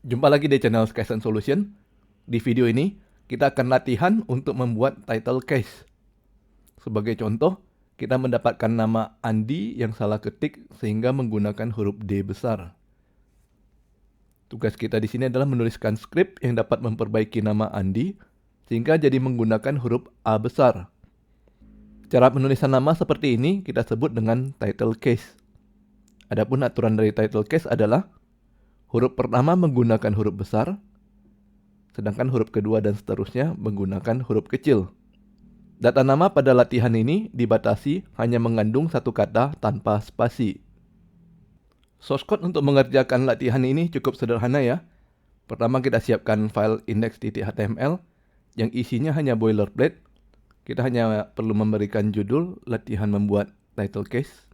Jumpa lagi di channel Case and Solution. Di video ini, kita akan latihan untuk membuat title case. Sebagai contoh, kita mendapatkan nama Andi yang salah ketik sehingga menggunakan huruf D besar. Tugas kita di sini adalah menuliskan skrip yang dapat memperbaiki nama Andi sehingga jadi menggunakan huruf A besar. Cara penulisan nama seperti ini kita sebut dengan title case. Adapun aturan dari title case adalah huruf pertama menggunakan huruf besar, sedangkan huruf kedua dan seterusnya menggunakan huruf kecil. Data nama pada latihan ini dibatasi hanya mengandung satu kata tanpa spasi. Source code untuk mengerjakan latihan ini cukup sederhana ya. Pertama kita siapkan file index.html yang isinya hanya boilerplate. Kita hanya perlu memberikan judul latihan membuat title case.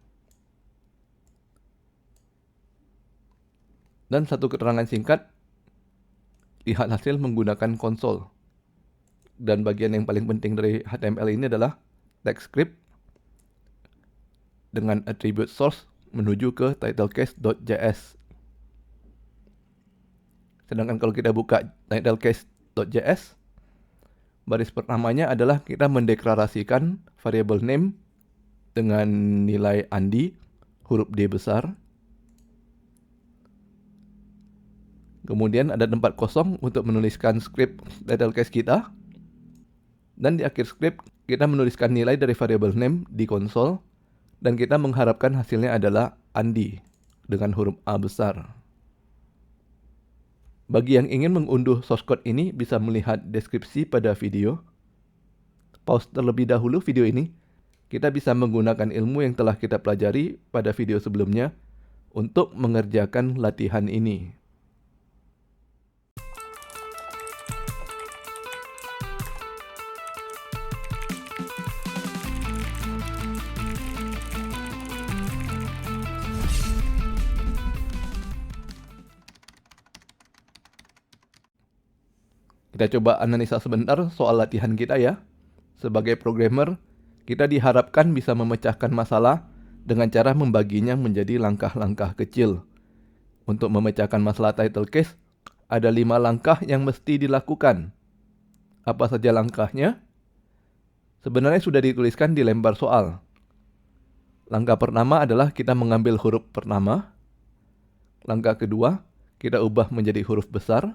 Dan satu keterangan singkat, lihat hasil menggunakan konsol. Dan bagian yang paling penting dari HTML ini adalah text script dengan attribute source menuju ke titlecase.js. Sedangkan kalau kita buka titlecase.js, baris pertamanya adalah kita mendeklarasikan variable name dengan nilai Andi, huruf D besar. Kemudian ada tempat kosong untuk menuliskan script title case kita. Dan di akhir script kita menuliskan nilai dari variable name di konsol. Dan kita mengharapkan hasilnya adalah Andi dengan huruf A besar. Bagi yang ingin mengunduh source code ini bisa melihat deskripsi pada video. Pause terlebih dahulu video ini. Kita bisa menggunakan ilmu yang telah kita pelajari pada video sebelumnya untuk mengerjakan latihan ini. Kita coba analisa sebentar soal latihan kita ya. Sebagai programmer, kita diharapkan bisa memecahkan masalah dengan cara membaginya menjadi langkah-langkah kecil. Untuk memecahkan masalah title case, ada 5 langkah yang mesti dilakukan. Apa saja langkahnya? Sebenarnya sudah dituliskan di lembar soal. Langkah pertama adalah kita mengambil huruf pertama. Langkah kedua, kita ubah menjadi huruf besar.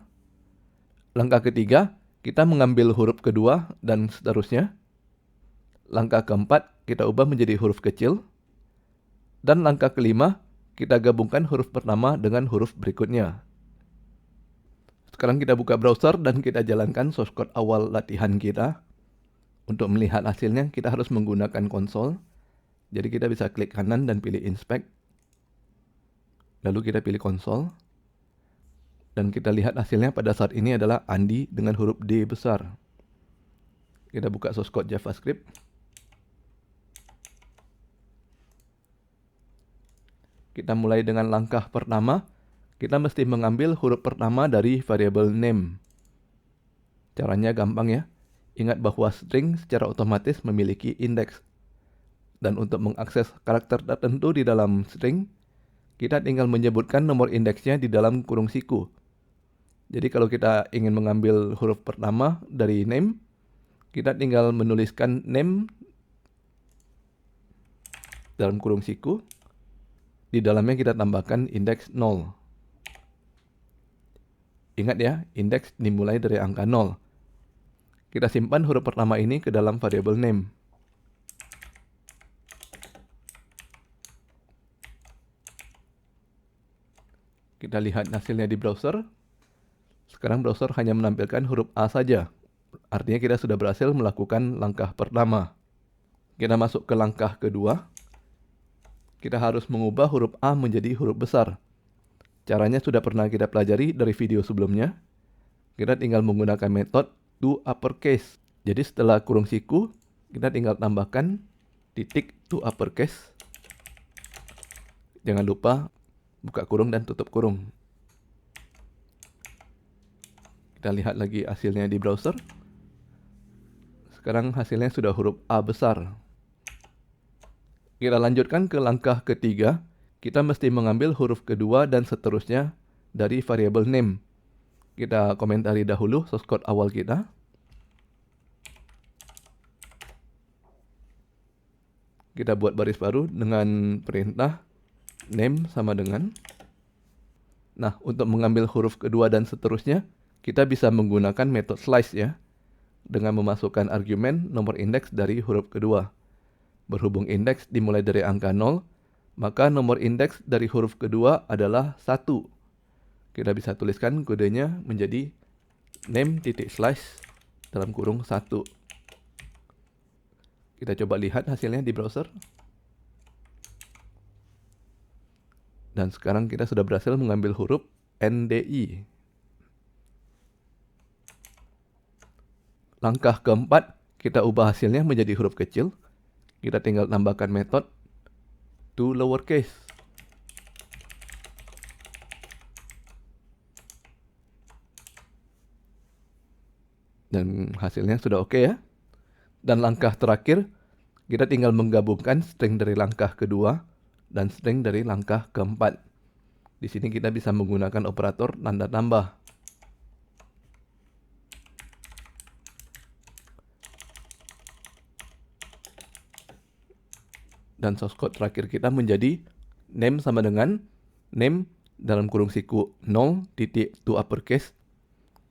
Langkah ketiga, kita mengambil huruf kedua dan seterusnya. Langkah keempat, kita ubah menjadi huruf kecil. Dan langkah kelima, kita gabungkan huruf pertama dengan huruf berikutnya. Sekarang kita buka browser dan kita jalankan source code awal latihan kita. Untuk melihat hasilnya, kita harus menggunakan konsol. Jadi kita bisa klik kanan dan pilih inspect. Lalu kita pilih konsol. Dan kita lihat hasilnya pada saat ini adalah Andi dengan huruf D besar. Kita buka source code JavaScript. Kita mulai dengan langkah pertama. Kita mesti mengambil huruf pertama dari variable name. Caranya gampang ya. Ingat bahwa string secara otomatis memiliki indeks. Dan untuk mengakses karakter tertentu di dalam string, kita tinggal menyebutkan nomor indeksnya di dalam kurung siku. Jadi kalau kita ingin mengambil huruf pertama dari name, kita tinggal menuliskan name dalam kurung siku. Di dalamnya kita tambahkan indeks 0. Ingat ya, indeks dimulai dari angka 0. Kita simpan huruf pertama ini ke dalam variable name. Kita lihat hasilnya di browser. Sekarang browser hanya menampilkan huruf A saja. Artinya kita sudah berhasil melakukan langkah pertama. Kita masuk ke langkah kedua. Kita harus mengubah huruf A menjadi huruf besar. Caranya sudah pernah kita pelajari dari video sebelumnya. Kita tinggal menggunakan metode toUpperCase. Jadi setelah kurung siku, kita tinggal tambahkan titik toUpperCase. Jangan lupa buka kurung dan tutup kurung. Kita lihat lagi hasilnya di browser. Sekarang hasilnya sudah huruf A besar. Kita lanjutkan ke langkah ketiga. Kita mesti mengambil huruf kedua dan seterusnya dari variable name. Kita komentari dahulu source code awal kita. Kita buat baris baru dengan perintah name sama dengan. Nah, untuk mengambil huruf kedua dan seterusnya, kita bisa menggunakan metode slice ya, dengan memasukkan argumen nomor indeks dari huruf kedua. Berhubung indeks dimulai dari angka 0, maka nomor indeks dari huruf kedua adalah 1. Kita bisa tuliskan kodenya menjadi name.slice dalam kurung 1. Kita coba lihat hasilnya di browser. Dan sekarang kita sudah berhasil mengambil huruf NDI. Langkah keempat, kita ubah hasilnya menjadi huruf kecil. Kita tinggal tambahkan metode to lowercase. Dan hasilnya sudah oke ya. Dan langkah terakhir, kita tinggal menggabungkan string dari langkah kedua dan string dari langkah keempat. Di sini kita bisa menggunakan operator tanda tambah. Dan source code terakhir kita menjadi name sama dengan name dalam kurung siku 0 titik to uppercase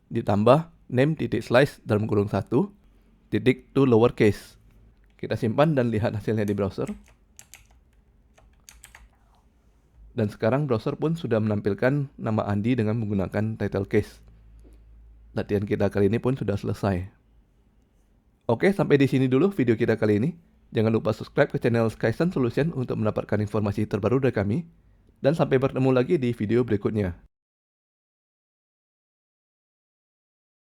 ditambah name.slice dalam kurung 1 titik to lowercase. Kita simpan dan lihat hasilnya di browser. Dan sekarang browser pun sudah menampilkan nama Andi dengan menggunakan title case. Latihan kita kali ini pun sudah selesai. Oke, sampai di sini dulu video kita kali ini. Jangan lupa subscribe ke channel Skysen Solution untuk mendapatkan informasi terbaru dari kami. Dan sampai bertemu lagi di video berikutnya.